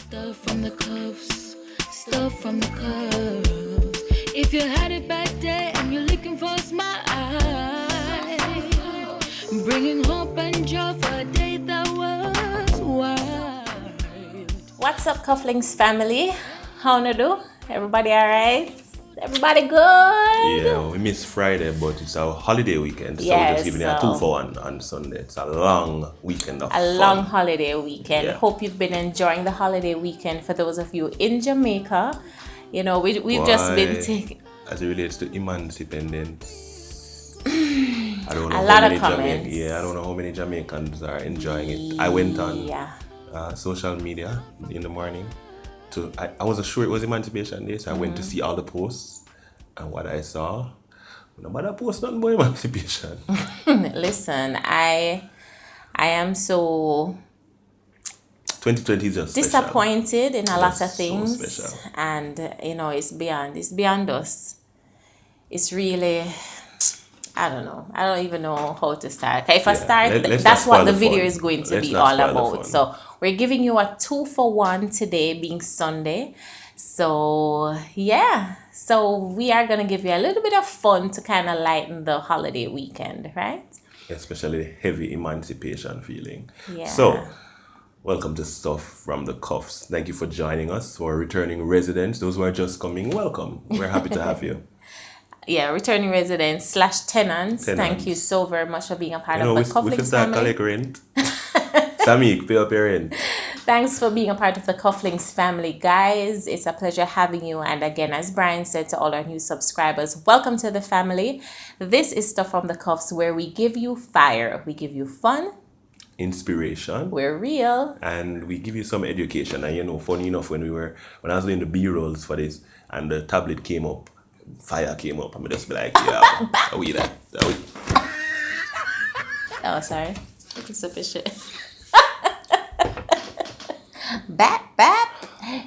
Stuff from the cuffs, stuff from the cuffs. If you had it back there and you're looking for a smile, bringing hope and joy for a day that was wild. What's up, Cufflinks family? How to do? Everybody alright? Everybody good? Yeah, we missed Friday, but it's our holiday weekend, so we're just giving you a 2-for-1 on Sunday. It's a long weekend of fun. Long holiday weekend. Yeah. Hope you've been enjoying the holiday weekend. For those of you in Jamaica, you know, we've just been taking... As it relates to independence, I don't know A lot of comments. I don't know how many Jamaicans are enjoying it. I went on social media in the morning. I wasn't sure it was Emancipation Day, so I went to see all the posts, and what I saw, nobody post nothing about emancipation. Listen, I am so 2020 is just disappointed in a lot of things, so special. And you know, it's beyond us. It's really, I don't know. I don't even know how to start. Okay, if I start, that's what the video is going to be all about. So we're giving you a 2-for-1 today, being Sunday. So yeah, so we are gonna give you a little bit of fun to kind of lighten the holiday weekend, right? Especially the heavy emancipation feeling. Yeah. So, welcome to Stuff from the Cuffs. Thank you for joining us. For returning residents, those who are just coming, welcome. We're happy to have you. Yeah, returning residents / tenants. Thank you so very much for being a part of the Cufflinks family. Rent. Samik, pay up your rent. Thanks for being a part of the Cufflinks family, guys. It's a pleasure having you. And again, as Brian said to all our new subscribers, welcome to the family. This is Stuff from the Cuffs, where we give you fire. We give you fun. Inspiration. We're real. And we give you some education. And you know, funny enough, when I was doing the B-rolls for this, and the tablet came up, fire came up, I'm just be like, yeah, are we that? Oh, sorry. It's sufficient. Bap.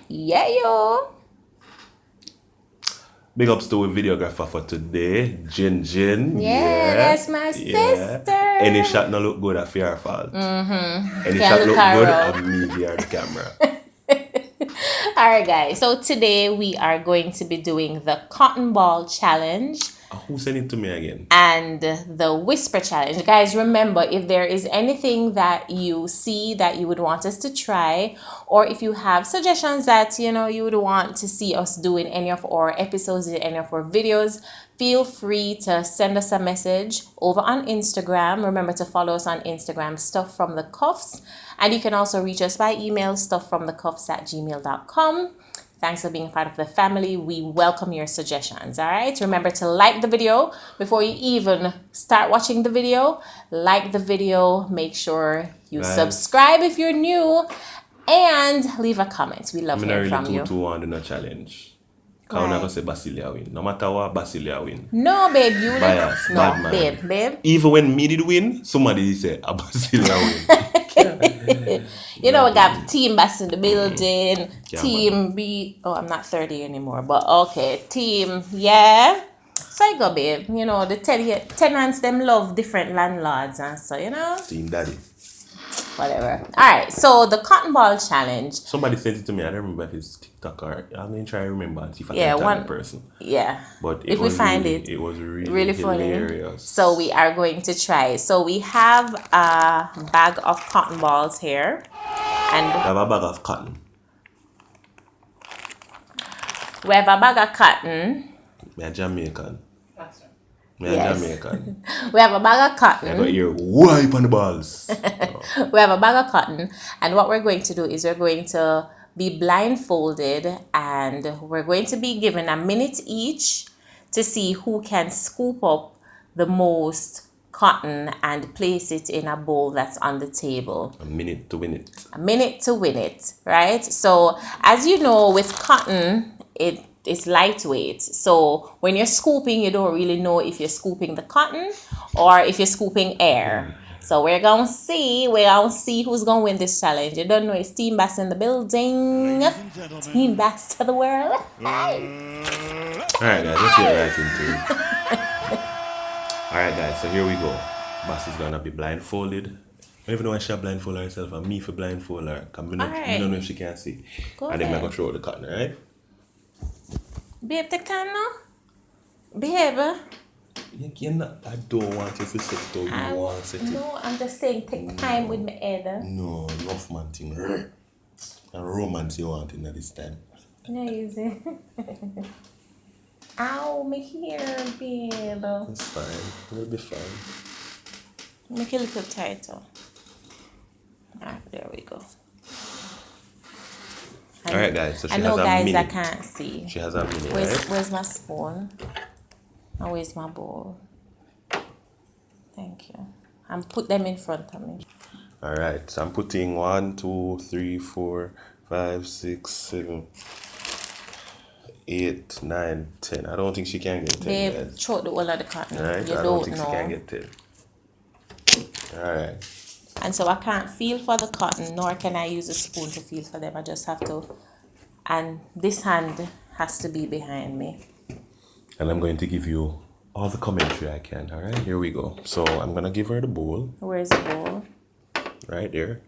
Yeah, yo. Big ups to our videographer for today, Jin. Yeah, that's my sister. Any shot no look good, that's your fault. Any Can't shot look look good, Carol. I'm me behind the camera. Alright, guys. So today we are going to be doing the cotton ball challenge Who sent it to me again? and the whisper challenge. Guys, remember, if there is anything that you see that you would want us to try, or if you have suggestions that you would want to see us do in any of our episodes, in any of our videos, feel free to send us a message over on Instagram. Remember to follow us on Instagram, Stuff from the Cuffs, and you can also reach us by email, stufffromthecuffs@gmail.com. Thanks for being a part of the family. We welcome your suggestions, all right? Remember to like the video before you even start watching the video. Like the video. Make sure you subscribe if you're new. And leave a comment. We love hearing from you. 2-1 in a challenge. I'm not going to say Basilia win. No matter what, Basilia win. No, babe. You Bias, no, bad man. babe. Even when me did win, somebody say a Basilia win. We got Team Bass in the building. Yeah, Team B. Oh, I'm not 30 anymore, but okay. Team, yeah. So you go, babe. The tenants, them love different landlords, and so, Team Daddy. whatever. All right, so the cotton ball challenge. Somebody sent it to me. I don't remember if it's TikTok or I'm going to try to remember and see if I can tag the person. Yeah. But if we find it was really hilarious. funny. So we are going to try. So we have a bag of cotton balls here. And I have a bag of cotton. we have a bag of cotton. Me a Jamaican. Yes. Jamaican. We have a bag of I cotton. got your wipe on the balls. We have a bag of cotton. And what we're going to do is we're going to be blindfolded, and we're going to be given a minute each to see who can scoop up the most cotton and place it in a bowl that's on the table. A minute to win it. A minute to win it, right? So as you know, with cotton, it's lightweight. So when you're scooping, you don't really know if you're scooping the cotton or if you're scooping air. So we're gonna see who's gonna win this challenge. You don't know, it's Team Bass in the building. Team Bass to the world. Hey. Alright guys, let's get right into it. Alright guys, so here we go. Bass is gonna be blindfolded. Even though I should blindfold herself and me for blindfold her. Because I don't know if she can see. Go and then I'm ahead. going to throw the cotton, right? Babe, take time now. Babe. I don't want you to sit down. You want to sit it. No, I'm just saying take time with my head. No, enough man thing. And romance you want in this time. No, easy. Ow, my hair, babe. It's fine. It'll be fine. Make it a little tighter. Ah, there we go. Alright, guys. So she I has know, a guys, minute. I can't see. She has a minute, right? Where's my spoon? And where's my bowl? Thank you. And put them in front of me. Alright, so I'm putting 1, 2, 3, 4, 5, 6, 7, 8, 9, 10. I don't think she can get 10, Babe, guys. choke the whole of the cotton. Right? You I don't think know. she can get 10. Alright. And so I can't feel for the cotton, nor can I use a spoon to feel for them. I just have to. And this hand has to be behind me. And I'm going to give you all the commentary I can. Alright, here we go. So I'm going to give her the bowl. Where's the bowl? Right there.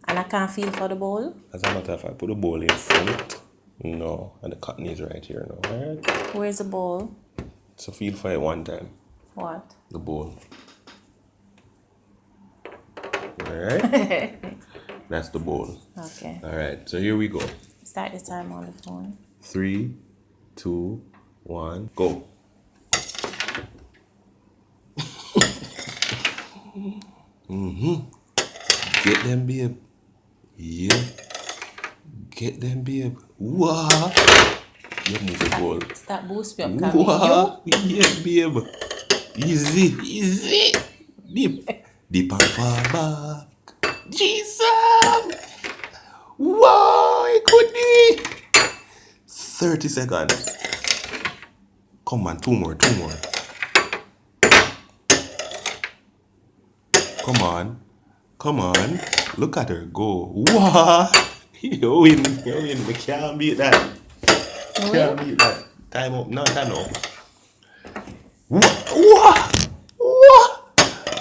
And I can't feel for the bowl? As a matter of fact, put the bowl in front. No, and the cotton is right here now. Alright? Where's the bowl? So feel for it one time. What? The bowl. Alright? That's the bowl. Okay. Alright, so here we go. Start the time on the phone. 3, 2, 1, go. Get them, babe. Yeah. Get them, babe. Wow. You move the ball. Start boost me up, Camille. Wow. Yeah, babe. Easy, easy. Deep. Deep and far back. Jesus. Wow, it could be. 30 seconds. Come on, two more. Come on. Look at her go. Wow. You win. We can't beat that. Can't beat that. Time up. No, time up. Wow.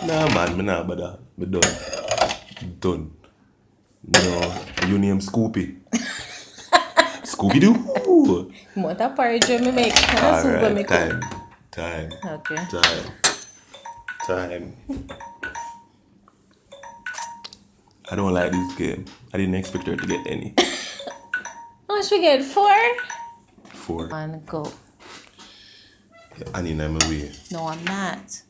Nah, man. Me nah bother. Me done. No. You name Scoopy. Scooby-Doo. What a porridge me make. Alright, time. Okay. Time. I don't like this game. I didn't expect her to get any. How much we get? 4? 4. And go. Annie, I'm away. No, I'm not.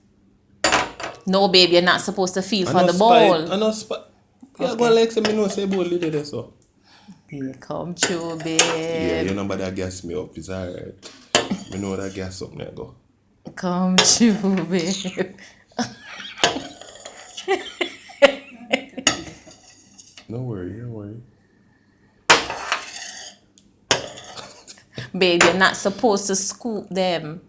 No, babe, you're not supposed to feel for the bowl. I know spot. Yeah, go like say me know say bowl did it so. Here come true, babe. Yeah, you know but that gas me up. It's alright. Me know that gas up there go. Come true, babe. Don't worry. Babe, you're not supposed to scoop them.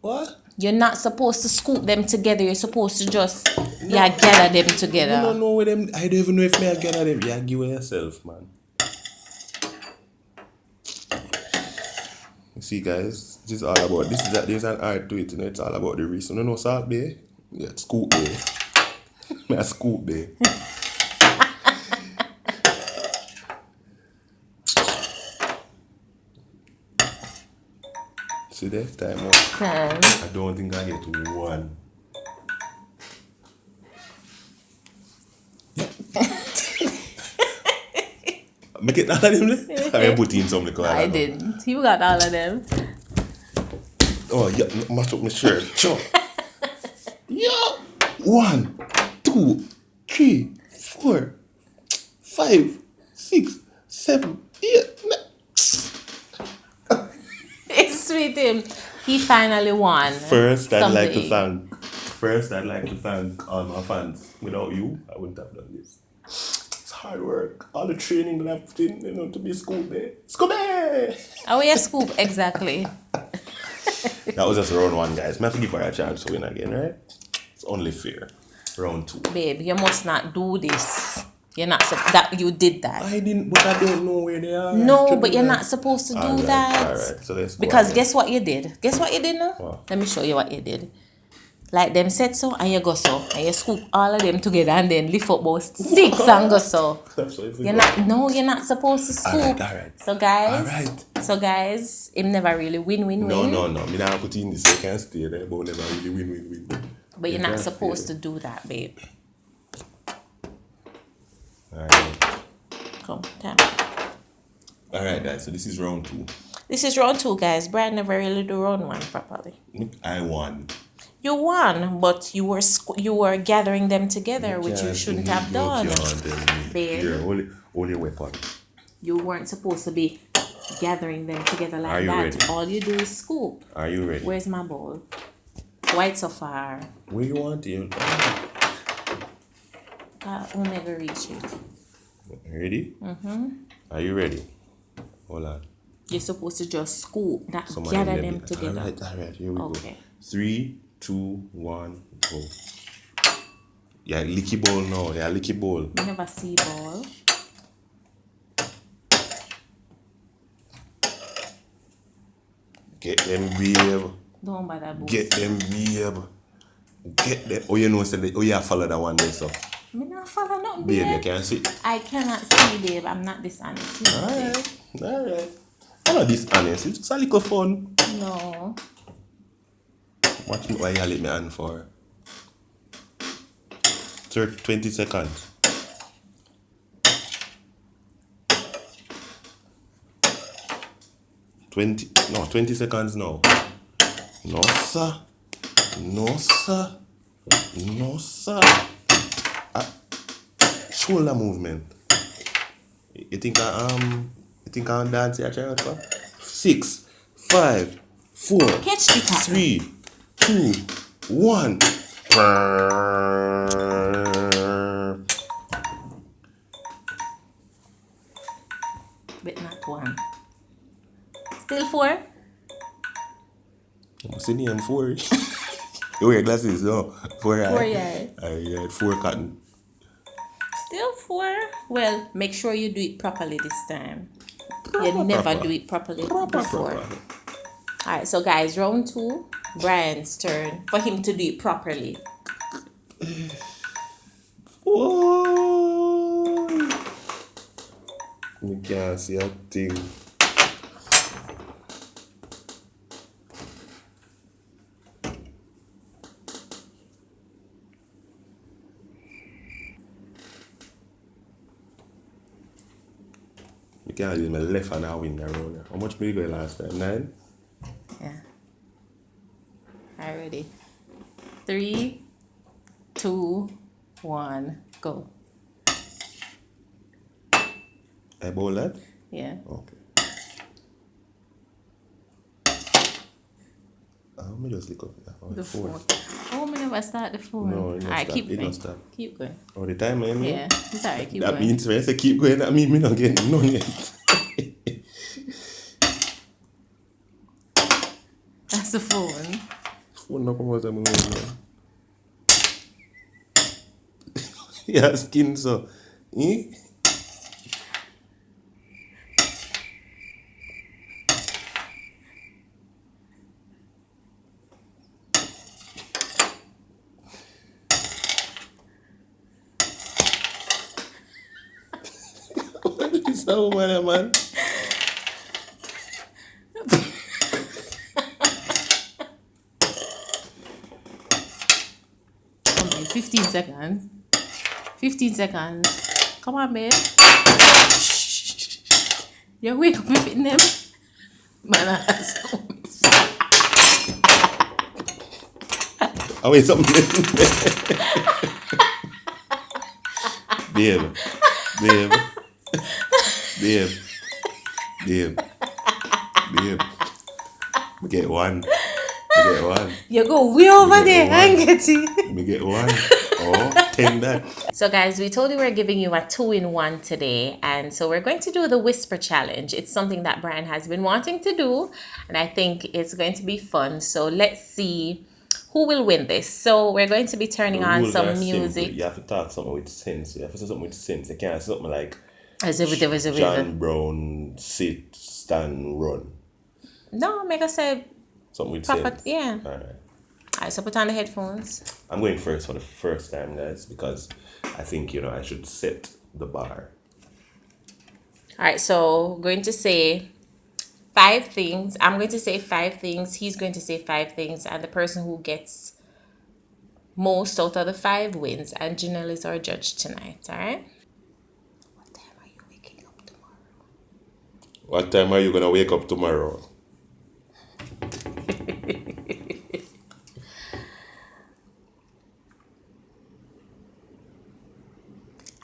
What? You're not supposed to scoop them together. You're supposed to just gather them together. I don't know where them. I don't even know if me I gather them. Yeah, give it yourself, man. You see, guys, this is all about there's an art to it, you know. It's all about the reason. You know, Salt Bay? Yeah, scoop Bay. Me scoop Bay. See that time up. I don't think I get 1. Make it all of them there? I put in some liquor. I didn't. You got all of them. Oh, yeah, mash up my shirt. Sure. Yeah. 1, 2, 3, 4, 5, 6, 7, 8, 9. It's sweet him. He finally won. First, I'd like to thank all my fans. Without you, I wouldn't have done this. It's hard work. All the training that I've put in, you know, to be Scooby. Oh, yeah, scoop, exactly. That was just round 1, guys. I have to give her a chance to win again, right? It's only fair. Round 2. Babe, you must not do this. You're not that you did that. I didn't, but I don't know where they are. No, but you're not supposed to do that. Alright, so let's go Because again. guess what you did? Guess what you did now? What? Let me show you what you did. Like them said so, and you go so. And you scoop all of them together and then lift up about 6 and go so. You're not supposed to scoop. Alright. So guys, him never really win. No. Me not put in this, so I can't stay there, but never really win. But you're not supposed to do that, babe. Alright. Come, time. Alright, guys, so this is round 2. This is round 2, guys. Brian never really do round 1 properly. I won. You won, but you were gathering them together, which you shouldn't have done. Babe. Here, hold your weapon. You weren't supposed to be gathering them together like Are you that. ready? All you do is scoop. Are you ready? Where's my bowl? White so far. Where you want it? Omega reach it. Ready? Mm-hmm. Are you ready? Hold on. You're supposed to just scoop, not gather them together. Alright, here we go. Okay. 3, 2, 1, go. Yeah, licky bowl now. Yeah, licky bowl. You never see ball. Get them, babe. Don't bother, boo. Get them, babe. Get them. Oh, you know, you follow that one there, so. Me not follow nothing, Babe, babe. you can't see. I cannot see, babe. I'm not dishonest. Alright. I'm not dishonest. It's just a little fun. No. Watch me why you let me on for 20 seconds. $20 seconds now. No sir. Shoulder movement. You think I'm dancing at your 6, 5, 4, Catch the cat. 3, 2, 1. But not 1. Still 4? I'm sitting on 4. You wear glasses, no? 4 eye. 4 yeah. I had 4 cotton. Still 4? Well, make sure you do it properly this time. You never do it properly before. Alright, so guys, round 2, Brian's turn for him to do it properly. Whoa! You can't see a thing. You can't use my left hand and win around. How much did you go last time? 9? Yeah. Alright, ready. 3, 2, 1, go. I bowl that? Yeah. Okay. Let me just look up The 4. 4. Oh, me never start the 4. No, it don't Alright, stop. keep It going. don't stop. Keep going. Oh, the time I am Yeah. It's alright, keep that going. means when I say keep going, that means me not getting none yet. That's the phone. Phone not come out of my mouth. Yeah, skin so. Eh? What is that woman, man? Come on, 15 seconds. 15 seconds. Come on, babe. You wake up with them. Man, that's Oh, wait, something. Babe. We get one. You go way over there and get it. We get one. Oh, 10 that. So guys, we told you we're giving you a 2-in-1 today, and so we're going to do the whisper challenge. It's something that Brian has been wanting to do, and I think it's going to be fun. So let's see who will win this. So we're going to be turning on some music. Simple. You have to talk something with sense. You have to say something with sense. You can't say something like John John Brown, sit, stand, run. No, make us say Something with proper. sense. Yeah. Alright. Alright, so put on the headphones. I'm going first for the first time, guys, because I think, I should set the bar. Alright, so going to say 5 things. I'm going to say 5 things. He's going to say 5 things. And the person who gets most out of the 5 wins. And Janelle is our judge tonight. Alright? What time are you waking up tomorrow? What time are you going to wake up tomorrow?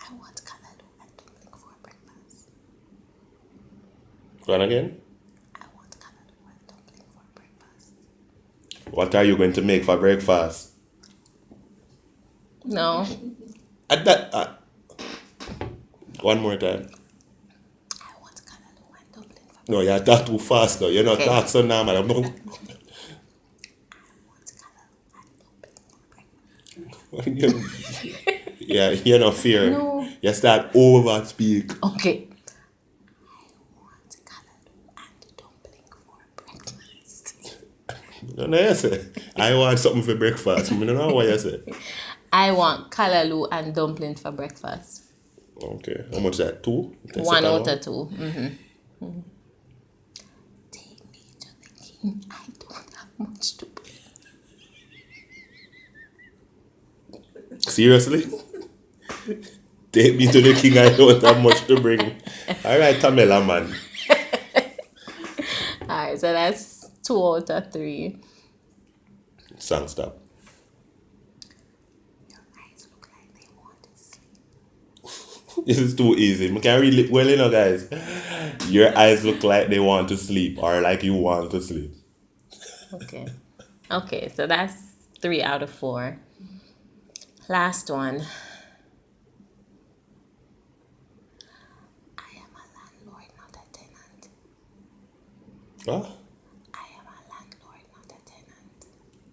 I want callaloo and dumpling for breakfast. Go on again? I want callaloo and dumpling for breakfast. What are you going to make for breakfast? No. One more time. I want callaloo and dumpling for breakfast. No, you talk too fast now. You're not talking so normal. I want callaloo and dumpling for breakfast. Yeah, you're not fair. No. You start over speak. Okay. I want callaloo and dumpling for breakfast. No, you say. I want something for breakfast. I don't know what you say. I want callaloo and dumpling for breakfast. Okay. How much is that? 2? The 1 second out one? of 2. Mm-hmm. Take me to the king. I don't have much to bring. Seriously? Take me to the king. I don't have much to bring. All right, Tamela, man. Alright, so that's 2 out of 3. Song stop. Your eyes look like they want to sleep. This is too easy. I can't read it well, guys. Your eyes look like they want to sleep or like you want to sleep. Okay. Okay, so that's 3 out of 4. Last one. I am a landlord, not a tenant. Huh? I am a landlord, not a tenant.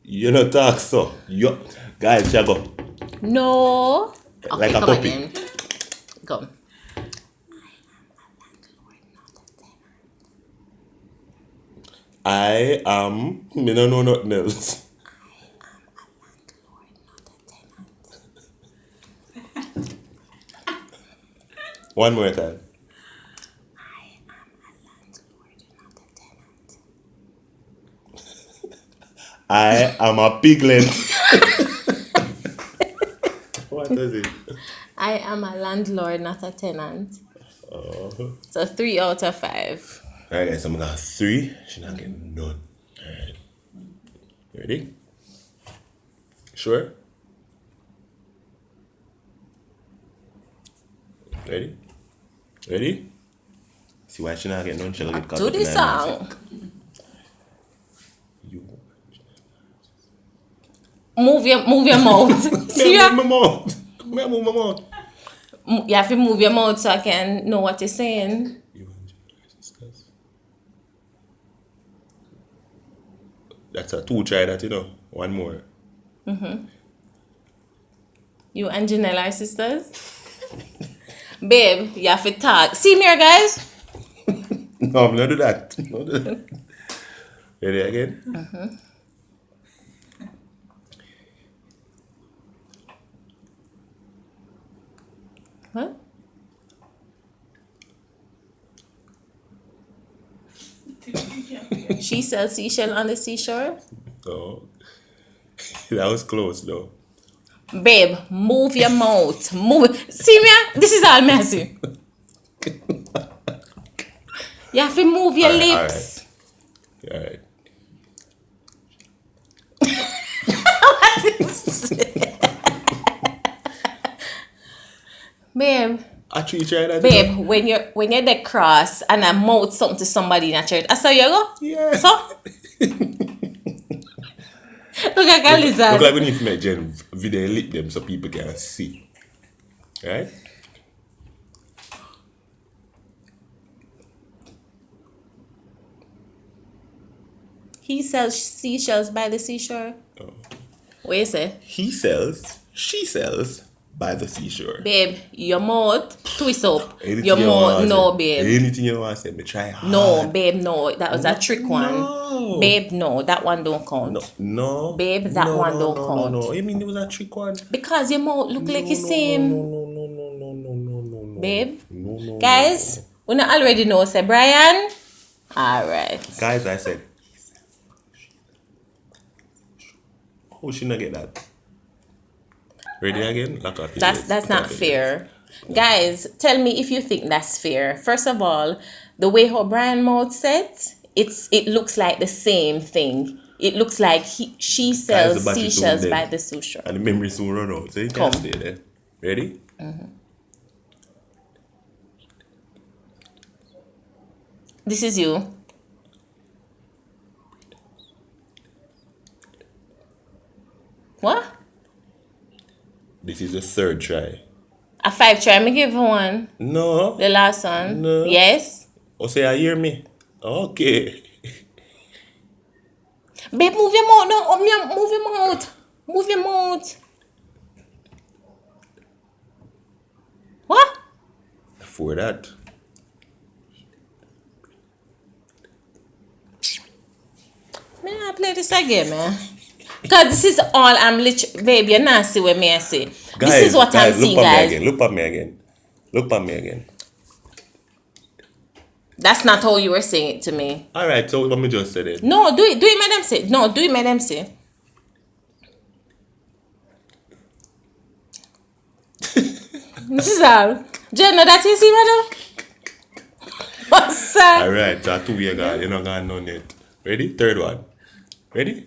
You not talk so. Guys, shall go. No. Okay, Like a come puppy. again. Go. I am a landlord, not a tenant. I am. Me don't know nothing else. I am a landlord, not a tenant. One more time. I am a landlord, not a tenant. I am a piglet. What is it? I am a landlord, not a tenant. Oh. So 3 out of 5. Alright, guys, I'm gonna 3. She's not getting none. Alright. Ready? Sure? Ready? Ready? See why she not getting none? She'll get caught Do up in the that song. music. You. Move your mouth. See Me ya? move my mouth. Me move my mouth. You have to move your mouth so I can know what you're saying. You and your sisters. That's a 2. Try that, One more. You and Janelle are sisters. Babe, you have to talk. See me here, guys. No, I'm not do that. Not do that. Ready again? What? She sells seashell on the seashore. Oh. That was close, though. Babe, move your mouth. Move. See me here? This is all messy. You have to move your lips. Alright. Babe. Actually, try that. Babe, when you're the cross and I mouth something to somebody in a church, that's how you go? Yeah. So? Look like a lizard. Look like we need to make Jen video lip them so people can see. Right? He sells seashells by the seashore. Oh. What you say? He sells, she sells by the seashore. Babe, your mouth twist up. Anything Your you mouth, want no, say. babe. Anything you want to say, me try hard. No, babe, no. That was a trick one. No. Babe, no. That one don't count. No. Babe, that one don't count. No. You mean it was a trick one? Because your mouth look like the same. No. Babe. No. Guys, we not already know, say Brian. Alright. Guys, I said. How should I get that? Ready again? That's not fair. Guys, tell me if you think that's fair. First of all, the way how Brian mouth said, it looks like the same thing. It looks like she sells seashells by the seashore. And the memory soon run out, so you can't stay there. Ready? This is you. What? This is the third try. A 5 try. Me give one. No. The last one. No. Yes. Oh, say I hear me. Okay. Babe, move your mouth. No, move your mouth. Move your mouth. What? For that. Man, I play this again, man. Because this is all I'm literally... Babe, you're not see what me I say. Guys, this is what I'm seeing, guys. Look at me again. Look at me again. That's not how you were saying it to me. Alright, so let me just say it. No, do it madam say. No, do it madam say. This is all. Jenna, that you see, madam? What's that? Alright, so 2 years ago, you're not going none yet. Ready? Third one. Ready?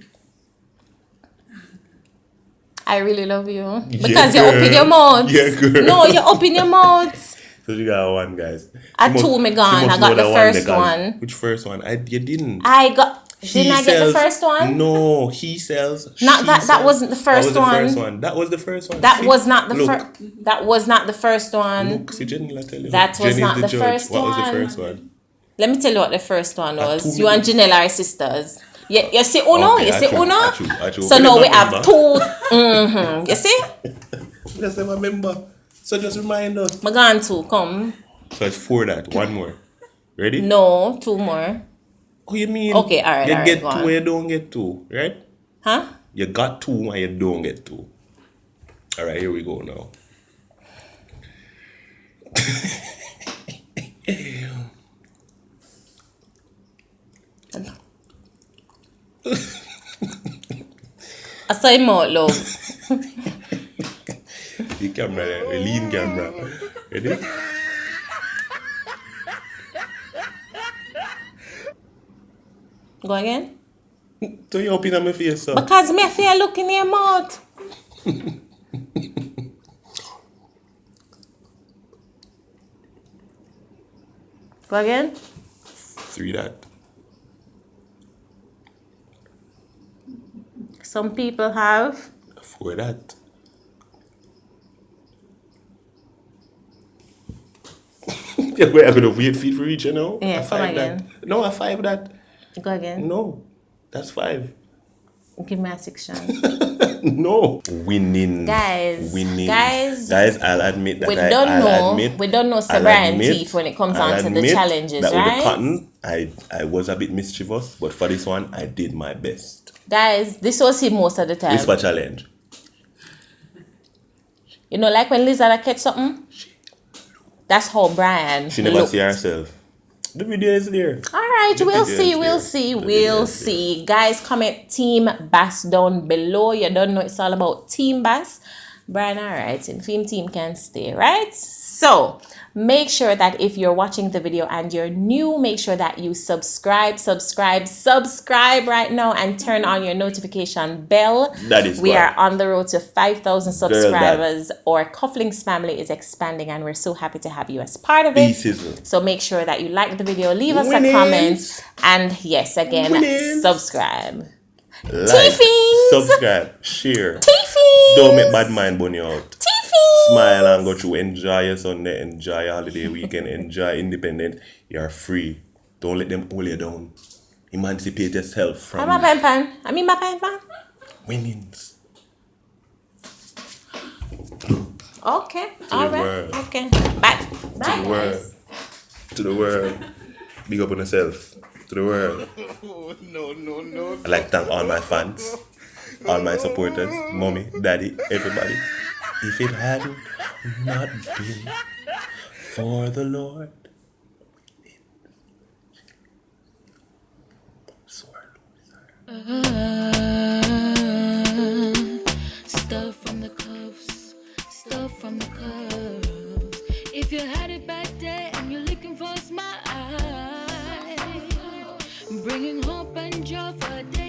I really love you. Because you're open your mouth. Yeah, girl. No, you're open your mouth. So you got one, guys. I told me gone. I got the first one. Which first one? You didn't. Didn't I get the first one? No, he sells. Not that. That wasn't the first one. That was the first one. That was not the first. That was not the first one. Look, see, Jenny, I tell you. That was not the first one. What was the first one? Let me tell you what the first one was. You and Janelle are sisters. You see Uno? Okay, you see Uno? Achoo. So now we have two. You see? Just never remember. So just remind us. I'm going to come. So it's 4 that. One more. Ready? No, 2 more. Oh, you mean? Okay, alright. You get 2 you don't get 2, right? Huh? You got 2 and you don't get 2. Alright, here we go now. I saw him out, love. The camera there, the lean camera. Ready? Go again? So you open up my face, so. Because me fear look in your mouth. Go again? 3 that. Some people have. 4 that. Yeah, we're going to wait for you to reach, you know? Yeah, a 5 again. that. No, a 5 that. Go again. No, that's 5. Give me a 6 chance. No. Winning. Guys, I'll admit that we don't know Brian teeth when it comes on to the challenges, that right? With the cotton, I was a bit mischievous, but for this one, I did my best. Guys, this was him most of the time. Whisper challenge. You know, like when Lizard catch something? That's how Brian She never looked. see herself. The video is there. Alright, we'll see. Guys, comment Team Bass down below. You don't know it's all about Team Bass. Brian, alright, and Film Team can stay, right? So, make sure that if you're watching the video and you're new, make sure that you subscribe right now and turn on your notification bell. That is We what. are on the road to 5,000 subscribers. Our Cufflinks family is expanding and we're so happy to have you as part of it. So make sure that you like the video, leave us a comment, and yes, again, subscribe. Like, subscribe, share. Don't make bad mind bunny out. Smile and go through. Enjoy your Sunday, enjoy your holiday weekend, enjoy independent. You're free. Don't let them hold you down. Emancipate yourself from my pen. winnings. Okay. To All the right. world. Okay. Bye. To Bye, the world. guys. To the world. Big up on yourself. To the world. I like to thank all my fans, all my supporters, mommy, daddy, everybody. If it hadn't not been for the Lord. Stuff from the cuffs, stuff from the curves. If you had a bad day and you're looking for a smile, bringing hope and joy for a day.